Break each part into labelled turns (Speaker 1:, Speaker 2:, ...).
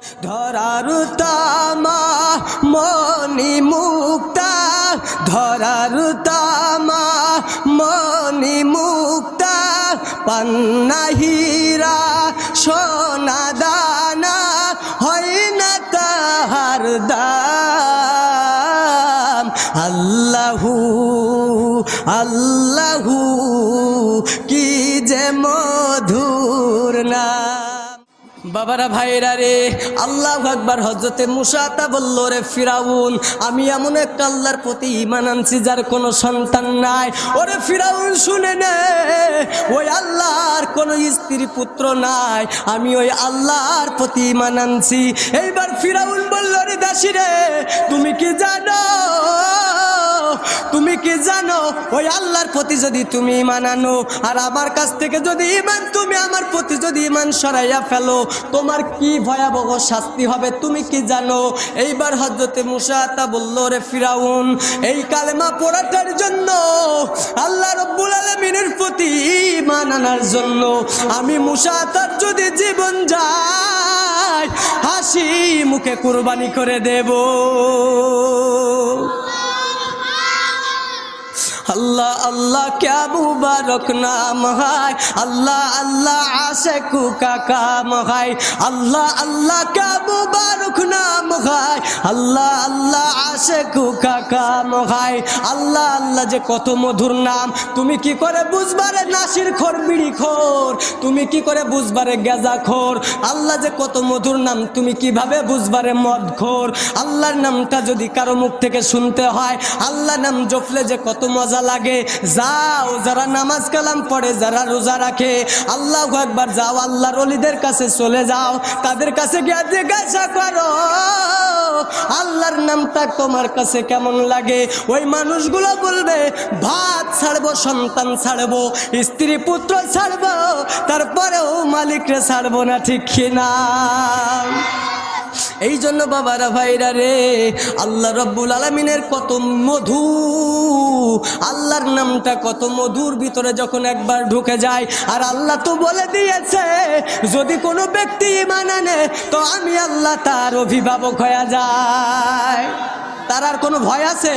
Speaker 1: ধরার তামা মনি মুক্তা, ধরার তামা মনি মুক্তা, পান্না হীরা সোনা দানা হয় না তাহার দাম। আল্লাহু আল্লাহু কি যে মধুর নাম। বাবারা ভাইরা রে, আল্লাহু আকবার। হযরতে মুসা তা বলল, রে ফিরাউন, আমি এমন একটা আল্লাহর প্রতি ঈমান আনছি যার কোনো সন্তান নাই। ওরে ফিরাউন শুনে নে, ওই আল্লাহর কোনো স্ত্রী পুত্র নাই, আমি ওই আল্লাহর প্রতি ঈমান আনছি। এইবার ফিরাউন বলল, রে দাসী রে, তুমি কি জানো, তুমি কি জানো ওই আল্লাহর প্রতি যদি তুমি ঈমান আনো আর আমার কাছ থেকে যদি ঈমান তুমি আমার প্রতি যদি ঈমান সরাইয়া ফেলো, তোমার কি ভয়াবহ শাস্তি হবে তুমি কি জানো? এইবার হযরতে মুসা তা বলল, রে ফিরাউন, এই কালেমা পড়াটার জন্য, আল্লাহ রাব্বুল আলামিনের প্রতি ঈমান আনার জন্য আমি মুসা তার যদি জীবন যায় হাসি মুখে কুরবানি করে দেব। अल्लाह अल्लाह क्या मुबारक नाम है, अल्लाह अल्लाह आशिकू का काम है, अल्लाह अल्लाह क्या मुबारक नाम है, अल्लाह अल्लाह आशिकू का काम है। अल्लाह अल्लाह जे कत मधुर नाम, तुमी की करे बुझबारे नासिर खोर बिड़ी खोर, तुमी की करे बुझबारे गेजा खोर। अल्लाह जे कत मधुर नाम, तुमी किभाबे बुझबारे मद खोर। अल्लाहर नामटा जदि कारो मुख थेके शुनते हय, अल्लाह नाम जपले जे कत मजा লাগে। যাও যারা নামাজ কালাম পড়ে, যারা রোজা রাখে, আল্লাহু আকবার, যাও আল্লাহর ওলিদের কাছে চলে যাও, তাদের কাছে গিয়ে জিজ্ঞাসা করো আল্লাহর নামটা তোমার কাছে কেমন লাগে। ওই মানুষগুলো বলবে, ভাত ছাড়বো, সন্তান ছাড়বো, স্ত্রী পুত্র ছাড়বো, তারপরেও মালিকরে ছাড়বো না, ঠিক কিনা? এই জন্য বাবারা ভাইরা রে, আল্লাহ রাব্বুল আলামিনের কত মধু, আল্লাহর নামটা কত মধুর, ভিতরে যখন একবার ঢুকে যায়। আর আল্লাহ তো বলে দিয়েছে, যদি কোনো ব্যক্তি ঈমান আনে তো আমি আল্লাহ তার অভিভাবক হয়ে যায়। তার আর কোনো ভয় আছে?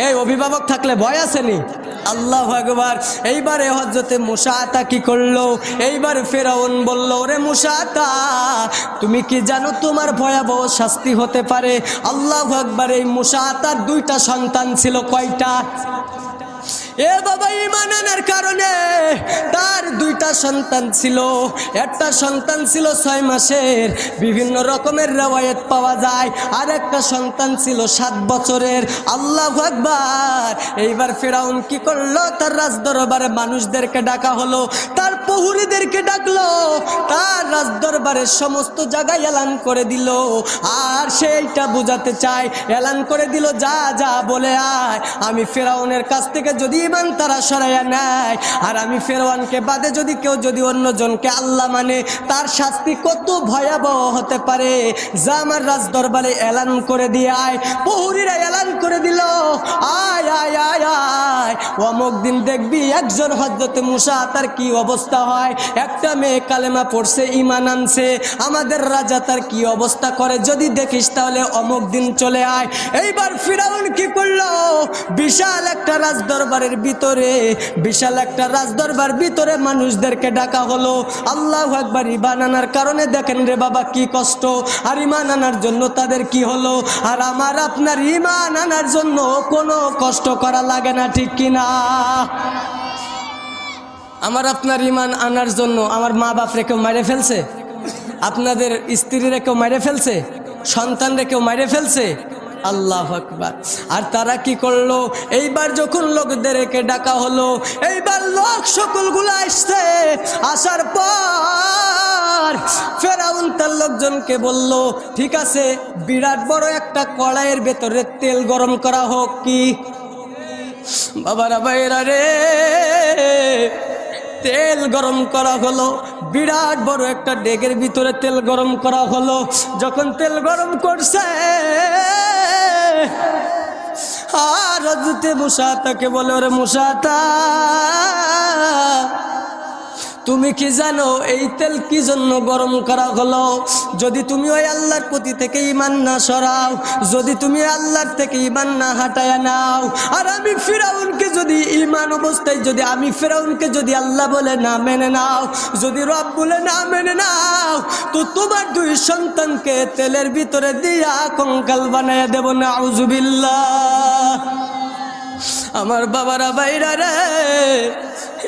Speaker 1: এই অভিভাবক থাকলে ভয় আসেনি? আল্লাহু আকবার। এইবারে হযরতে মুসা তা কি করলো, এইবার ফেরাউন বলল, রে মুসা তা, তুমি কি জানো তোমার ভয়াবহ শাস্তি হতে পারে? আল্লাহু আকবার। এই মুসা তার দুইটা সন্তান ছিল। কয়টা? এ বাবা, ঈমান আনার কারণে তার দুইটা সন্তান ছিল। একটা সন্তান ছিল 6 মাসের, বিভিন্ন রকমের রওয়ায়াত পাওয়া যায়, আর একটা সন্তান ছিল 7 বছরের। আল্লাহু আকবার। এইবার ফেরাউন কি করলো, তার রাজদরবারে মানুষদেরকে ডাকা হলো, তার প্রহরীদেরকে ডাকলো, তার রাজদরবারের সমস্ত জায়গায় এলান করে দিল। আর সেইটা বুঝাতে চায়, এলান করে দিল, যা যা বলে আয়, আমি ফেরাউনের কাছ থেকে যদি ঈমান তারা সরাইয়া নেয়, আর আমি ফেরাউনকে বাদে যদি কেউ যদি অন্যজনকে আল্লাহ মানে, তার শাস্তি কত ভয়াবহ হতে পারে, যা আমার রাজ দরবারে এলান করে দিয়ে আয়। প্রহরীরা এলান করে দিল, আয় আয় আয় আয়, অমুক দিন দেখবি একজন হযরতে মুসা তার কি অবস্থা হয়। একটা মেয়ে কালেমা পড়ছে, ঈমান আনছে, আমাদের রাজা তার কি অবস্থা করে যদি দেখিস, তাহলে অমুক দিন চলে আয়। এইবার ফিরাউন কি করলো, বিশাল একটা রাজ দরবারের ভিতরে, বিশাল একটা রাজদরবার ভিতরে মানুষদেরকে ডাকা হলো। আল্লাহু আকবার। ঈমান আনার কারণে দেখেন রে বাবা কি কষ্ট, আর ঈমান আনার জন্য তাদের কি হলো। আর আমার আপনার ঈমান আনার জন্য কোনো কষ্ট করা লাগে না, ঠিক কিনা? আমার আপনার ঈমান আনার জন্য আমার মা বাপ রেখেও মেরে ফেলছে, আপনাদের স্ত্রী রেখেও মেরে ফেলছে, সন্তান রেখেও মেরে ফেলছে। আল্লাহু আকবার। আর তারা কি করলো, এইবার যখন লোকদেরকে ডাকা হলো, এইবার লোক সকলগুলো আসছে। আসার পর ফেরাউন তার লোকজনকে বলল, ঠিক আছে, বিরাট বড় একটা কড়াইয়ের ভেতরে তেল গরম করা হোক। কি বাবারা ভাইরা রে, তেল গরম করা হলো, বিরাট বড় একটা ডেগের ভিতরে তেল গরম করা হলো। যখন তেল গরম করছে, আর হযরতে মুসা তাকে বলে, ওরে মুসা তা, তুমি কি জানো এই তেল কি জন্য গরম করা হলো? যদি তুমি ওই আল্লাহর প্রতি থেকে ঈমান না সরাও, যদি তুমি আল্লাহর থেকে ঈমান না হাঁটায়া নাও, আর আমি ফিরাউনকে যদি ঈমান অবস্থায় যদি আমি ফিরাউনকে যদি আল্লাহ বলে না মেনে নাও, যদি রব বলে না মেনে নাও, তো তোমার দুই সন্তানকে তেলের ভিতরে দিয়া কঙ্কাল বানায়া দেব। নাউজুবিল্লাহ। আমার বাবারা বাইরা রে,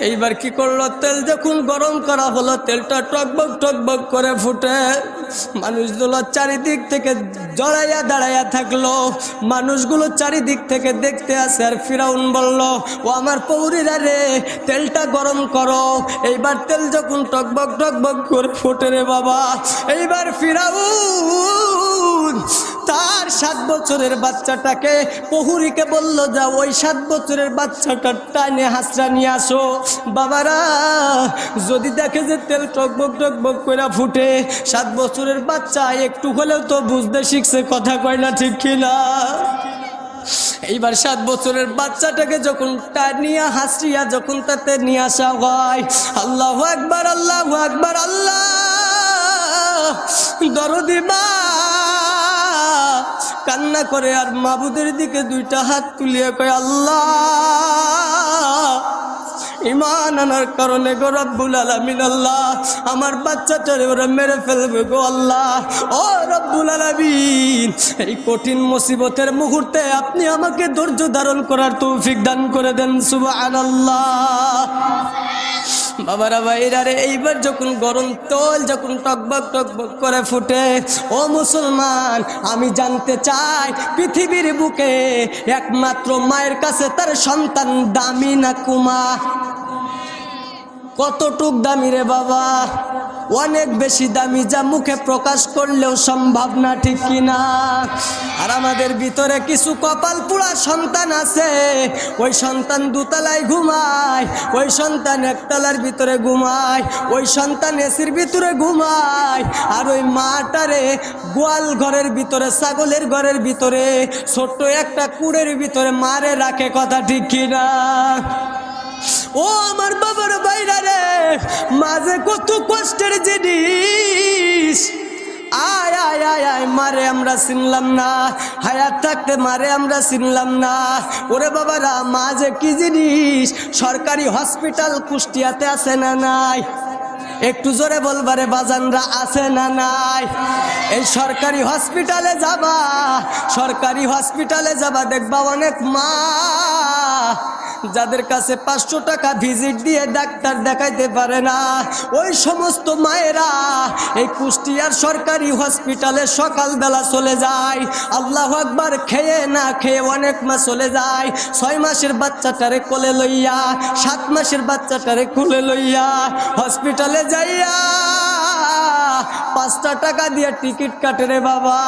Speaker 1: এইবার কি করলো? তেল যখন গরম করা হলো, তেলটা টকবক টকবক করে ফুটে, মানুষগুলো চারিদিক থেকে জড়াইয়া দাঁড়াইয়া থাকলো। মানুষগুলো চারিদিক থেকে দেখতে আসে। আর ফিরাউন বলল, ও আমার পৌরিরা রে, তেলটা গরম করো। এইবার তেল যখন টকবক টকবক করে ফুটে রে বাবা, এইবার ফিরাউন তার 7 বছরের বাচ্চাটাকে প্রহরীকে বলল, যা ওই 7 বছরের বাচ্চাটা টানে হাসরা নিয়ে আসো। বাবারা, যদি দেখে যে তেল টকবক টকবক করে ফুটে, 7 বছরের বাচ্চা একটু হলেও তো বুঝতে শিখছে, কথা কয় না ঠিক কিনা? এইবার 7 বছরের বাচ্চাটাকে যখন টানিয়া হাসিয়া যখন তাতে নিয়ে আসা হয়, আল্লাহু আকবার, আল্লাহু আকবার, আল্লাহ দরদি মা কান্না করে আর মাবুদের দিকে 2টা হাত তুলিয়ে কয়, আল্লাহ ঈমান আনার কারণে গো রব্বুল আলামিন, আল্লাহ আমার বাচ্চাটারে ওরা মেরে ফেলবে গো আল্লাহ। ও রব্বুল আলামিন, এই কঠিন মুসিবতের মুহূর্তে আপনি আমাকে ধৈর্য ধারণ করার তৌফিক দান করে দেন। সুবহানাল্লাহ। বাবারা ভাইরা রে, এইবার যখন গরম তেল যখন টকবক টকবক করে ফুটে, ও মুসলমান, আমি জানতে চাই পৃথিবীর বুকে একমাত্র মায়ের কাছে তার সন্তান দামি না কুমা? কতটুক দামি রে বাবা? অনেক বেশি দামি, যা মুখে প্রকাশ করলেও সম্ভব না, ঠিক কিনা? আর আমাদের ভিতরে কিছু কপাল পোড়া সন্তান আছে। ওই সন্তান 2 তলায় ঘুমায়, ওই সন্তান 1 তলার ভিতরে ঘুমায়, ওই সন্তান এসির ভিতরে ঘুমায়, আর ওই মাটারে গোয়াল ঘরের ভিতরে, ছাগলের ঘরের ভিতরে, ছোট্ট একটা কুড়ের ভিতরে মারে রাখে, কথা ঠিক কিনা? ও আমার বাবার বাইরা রে, মাঝে কত কষ্টের জিনিস। আয় আয় আয় আয়, মারে আমরা চিনলাম না, হায়াত থাকতে মারে আমরা চিনলাম না। ওরে বাবারা, মাঝে কি জিনিস? সরকারি হসপিটাল কুষ্টিয়াতে আছে না নাই? একটু জোরে বলবারে বাজানরা, আছে না নাই? এই সরকারি হসপিটালে যাবা, সরকারি হসপিটালে যাবা, দেখবা অনেক মা যাদের কাছে 500 টাকা ভিজিট দিয়ে ডাক্তার দেখাইতে পারে না, ওই সমস্ত মায়েরা এই কুষ্টিয়ার সরকারি হসপিটালে সকালবেলা চলে যায়। আল্লাহু আকবার, খেয়ে না খেয়ে অনেক মা চলে যায়। 6 মাসের বাচ্চাটারে কোলে লইয়া, 7 মাসের বাচ্চাটারে কোলে লইয়া হসপিটালে যাইয়া 5টা টাকা দিয়ে টিকিট কাটে রে বাবা।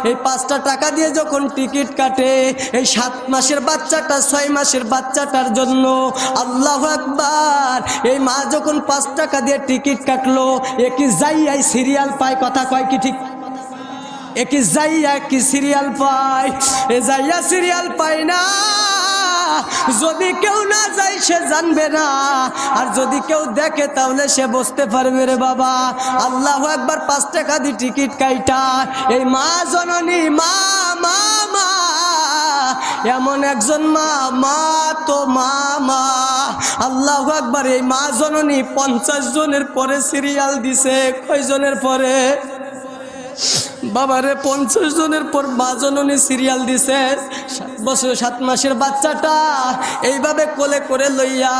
Speaker 1: এই 5টা টাকা দিয়ে যখন টিকিট কাটে, এই 7 মাসের বাচ্চাটা 6 মাসের বাচ্চাটার জন্য, আল্লাহু আকবার, এই মা যখন 5 টাকা দিয়ে টিকিট কাটলো, একই যাইয়াই সিরিয়াল পায়, কথা কয় কি ঠিক? একই যাইয়া কি সিরিয়াল পায়? এ যাইয়া সিরিয়াল পায় না। যদি কেউ না যায় সে জানবে না, আর যদি কেউ দেখে তাহলে সে বুঝতে পারবে রে বাবা। আল্লাহু আকবার, 5 টাকা দিয়ে টিকিট কাইটা এই মা জননী, মা মা মা, এমন একজন মা, মা তো মা মা। আল্লাহু আকবার, এই মা জননী 50 জনের পরে সিরিয়াল দিছে। কয়জনের পরে বাবারে? 50 জনের পর মা জননী সিরিয়াল দিছে। 7 বছর 7 মাসের বাচ্চাটা এইভাবে কোলে করে লইয়া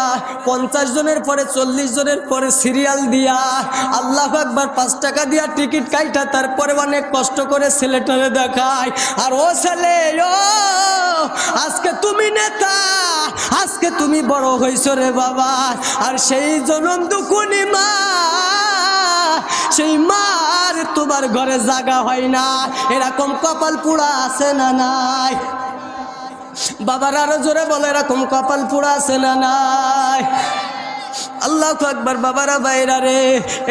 Speaker 1: 50 জনের পরে 40 জনের পরে সিরিয়াল দিয়া, আল্লাহু আকবার, 5 টাকা দিয়া টিকিট কাইটা তারপরে অনেক কষ্ট করে ছেলেটারে দেখায়। আর ও ছেলে, ও আজকে তুমি নেতা, আজকে তুমি বড় হইছো রে বাবা। আর সেই জনম দুকুনি মা, সেই মার তোমার ঘরে জায়গা হয় না। এরকম কপাল পোড়া আছে না নাই? বাবার আরো জোরে বলে, এরকম কপাল পোড়া আছে না নাই? আল্লাহু আকবার। বাবারা বাইরা রে,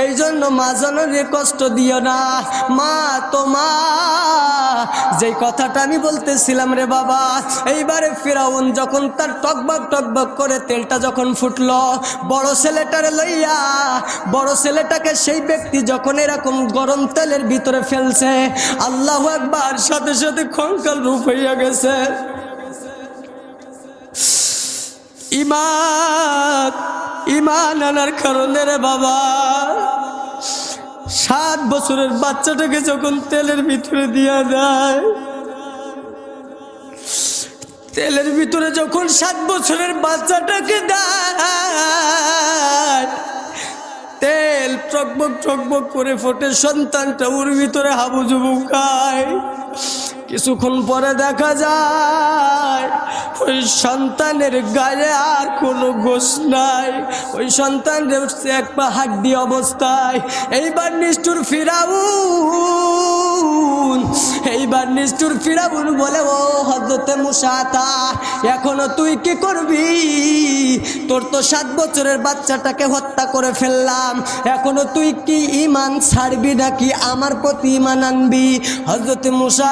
Speaker 1: এই জন্য মা জননীর কষ্ট দিও না। মা তো মা, যেই কথাটা আমি বলতেছিলাম রে বাবা, এইবারে ফিরাউন যখন তার টকবক টকবক করে তেলটা যখন ফুটলো, বড় ছেলেটারে লইয়া, বড় ছেলেটাকে সেই ব্যক্তি যখন এরকম গরম তেলের ভিতরে ফেলছে, আল্লাহু আকবার, সাথে সাথে কঙ্কাল রূপ হইয়া গেছে। ইমান আনার কারণে রে বাবা, 7 বছরের বাচ্চাটাকে যখন তেলের ভিতরে দিয়া দেয়, তেলের ভিতরে যখন 7 বছরের বাচ্চাটাকে দেয়, তেল টকবক টকবক করে ফোটে, সন্তানটা ওর ভিতরে হাবুজুবু খায়। কিছুক্ষণ পরে দেখা যায় ওই সন্তানের গায়ে আর কোনো গোশ নাই, ওই সন্তানের এক পা হাড্ডি অবস্থায়। এইবার নিষ্ঠুর ফিরাউন, এইবার নিষ্ঠুর ফিরাউন বলে, ও হযরতে মুসা, এখনো তুই কি করবি? তোর তো 7 বছরের বাচ্চাটাকে হত্যা করে ফেললাম, এখনো তুই কি ঈমান ছাড়বি নাকি আমার প্রতি ঈমান আনবি? হযরতে মুসা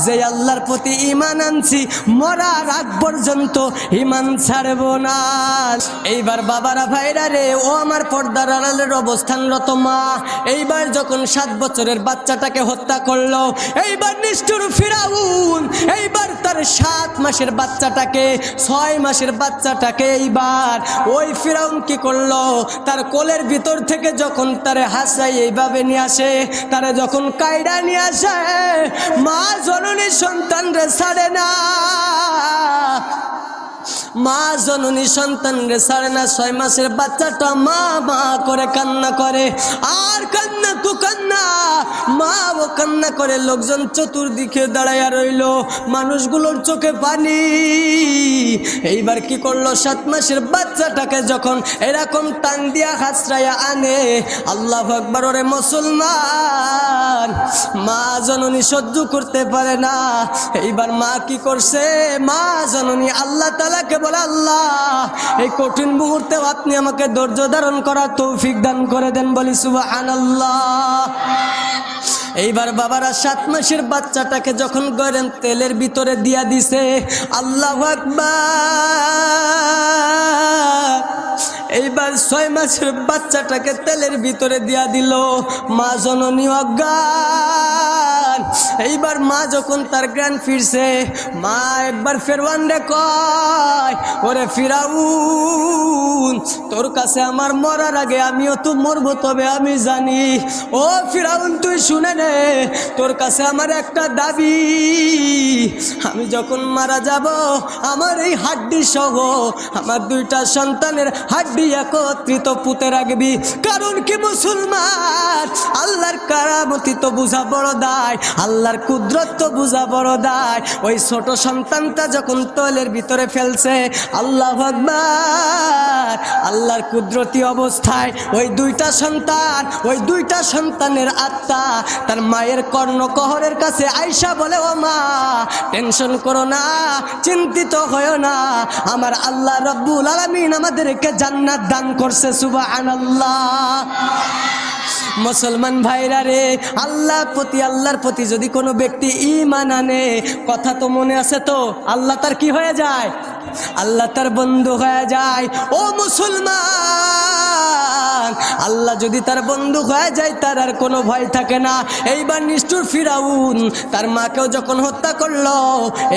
Speaker 1: যে আল্লাহর প্রতি ঈমান আনছি, মরার আগ পর্যন্ত ঈমান ছাড়ব না। এইবার বাবারা ভাইরা রে, ও আমার পর্দার আড়ালের অবস্থানরত মা, এইবার যখন 7 বছরের বাচ্চাটাকে হত্যা করলো, এইবার নিষ্ঠুর ফিরাউন এইবার তার 7 মাসের বাচ্চাটাকে, 6 মাসের বাচ্চাটাকে এইবার ওই ফিরাউন কি করলো, তার কোলের ভিতর থেকে যখন তারে হাসাই এইভাবে নিয়ে আসে, তারে যখন কায়দা নিয়ে আসে, মা জননী সন্তান রে ছাড়ে না, মা জননী সন্তান রে ছাড়ে না। 6 মাসের বাচ্চাটা মা মা করে কান্না করে, আর কান্না তো কান্না, মা ও কান্না করে। লোকজন চতুর্দিকে দাঁড়াইয়া রইল, মানুষগুলোর চোখে পানি। এইবার কি করলো, 7 মাসের বাচ্চাটাকে যখন এরকম টান দিয়া হাসরাইয়া আনে, আল্লাহু আকবার, ওরে মুসলমান, মা জননী সহ্য করতে পারে না। এইবার মা কি করছে, মা জননী আল্লাহ তাআলাকে বলে, আল্লাহ এই কঠিন মুহূর্তে আপনি আমাকে ধৈর্য ধারণ করার তৌফিক দান করে দেন, বলি সুবহানাল্লাহ। এইবার বাবারা 7 মাসের বাচ্চাটাকে যখন গরম তেলের ভিতরে দিয়া দিছে, আল্লাহু আকবার, এইবার 6 মাসের বাচ্চাটাকে তেলের ভিতরে দিয়া দিল, মা জননী অজ্ঞান। এইবার মা যখন তার জ্ঞান ফিরছে, মা একবার ফেরওয়ান রে কয়, ওরে ফিরাউন, তোর কাছে আমার মরার আগে আমিও তো মরবো, তবে আমি জানি, ও ফিরাউন তুই শুনে নে, তোর কাছে আমার একটা দাবি, আমি যখন মারা যাব, আমার এই হাড্ডি সহ আমার 2টা সন্তানের হাড্ডি একত্রিত পুঁতে রাখবি। কারণ কি মুসলমান, আল্লাহর কারামতি তো বুঝা বড় দায়, আল্লাহর কুদরত তো বুঝা বড় দায়। ওই ছোট সন্তানটা যখন তৈলের ভিতরে ফেলছে, আল্লাহু আকবার, আল্লাহর কুদরতি অবস্থায় ওই 2টা সন্তান, ওই 2টা সন্তানের আত্মা তার মায়ের কর্ণকহরের কাছে আয়সা বলে, ও মা টেনশন করো না, চিন্তিত হয়ো না, আমার আল্লাহ রব্বুল আলামিন আমাদেরকে জান্নাত দান করছে, সুবহানাল্লাহ। মুসলমান ভাইরা রে, আল্লাহর প্রতি যদি কোনো ব্যক্তি ঈমান আনে, কথা তো মনে আছে তো, আল্লাহ তার কি হয়ে যায়, আল্লাহ তার বন্ধু হয়ে যায়। ও মুসলমান, আল্লাহ যদি তার বন্ধু হয়ে যায়, তার আর কোনো ভয় থাকে না। এইবার নিষ্ঠুর ফিরাউন তার মাকেও যখন হত্যা করলো,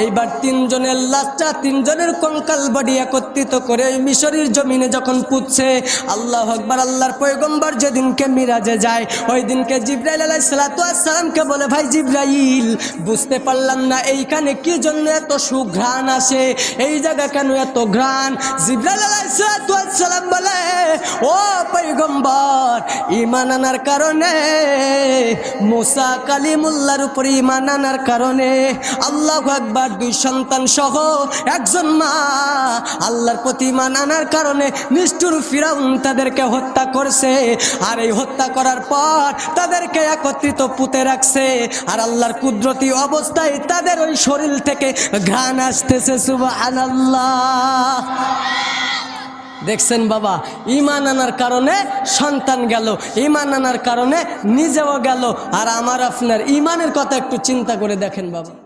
Speaker 1: এইবার 3 জনের লাশটা, 3 জনের কঙ্কাল বডি একত্রিত করে ওই মিশরের জমিনে যখন পুঁতছে, আল্লাহু আকবার, আল্লাহর পয়গম্বর যেদিনকে মিরাজে যায়, ওই দিনকে জিবরাইল আলাইহিস সালাতু ওয়াস সালামকে বলে, ভাই জিবরাইল, বুঝতে পারলাম না এইখানে কি জন্য এত সুঘ্রাণ আসে, এই জায়গা কেন এত ঘ্রাণ? জিবরাইল আলাইহিস সালাতু ওয়াস সালাম বলে, ও পয়গম্বর, ঈমান আনার কারণে, মুসা কালিমুল্লাহর উপর ঈমান আনার কারণে, আল্লাহু আকবার, 2 সন্তান সহ একজন মা আল্লাহর প্রতি ঈমান আনার কারণে নিষ্ঠুর ফিরাউন তাদেরকে হত্যা করছে। আর এই হত্যা করার পর তাদেরকে একত্রিত পুঁতে রাখছে, আর আল্লাহর কুদরতি অবস্থায় তাদের ওই শরীর থেকে ঘ্রাণ আসতেছে, সুবহানাল্লাহ। দেখছেন বাবা, ঈমান আনার কারণে সন্তান গেল, ঈমান আনার কারণে নিজেও গেল। আর আমার আপনার ঈমানের কথা একটু চিন্তা করে দেখেন বাবা।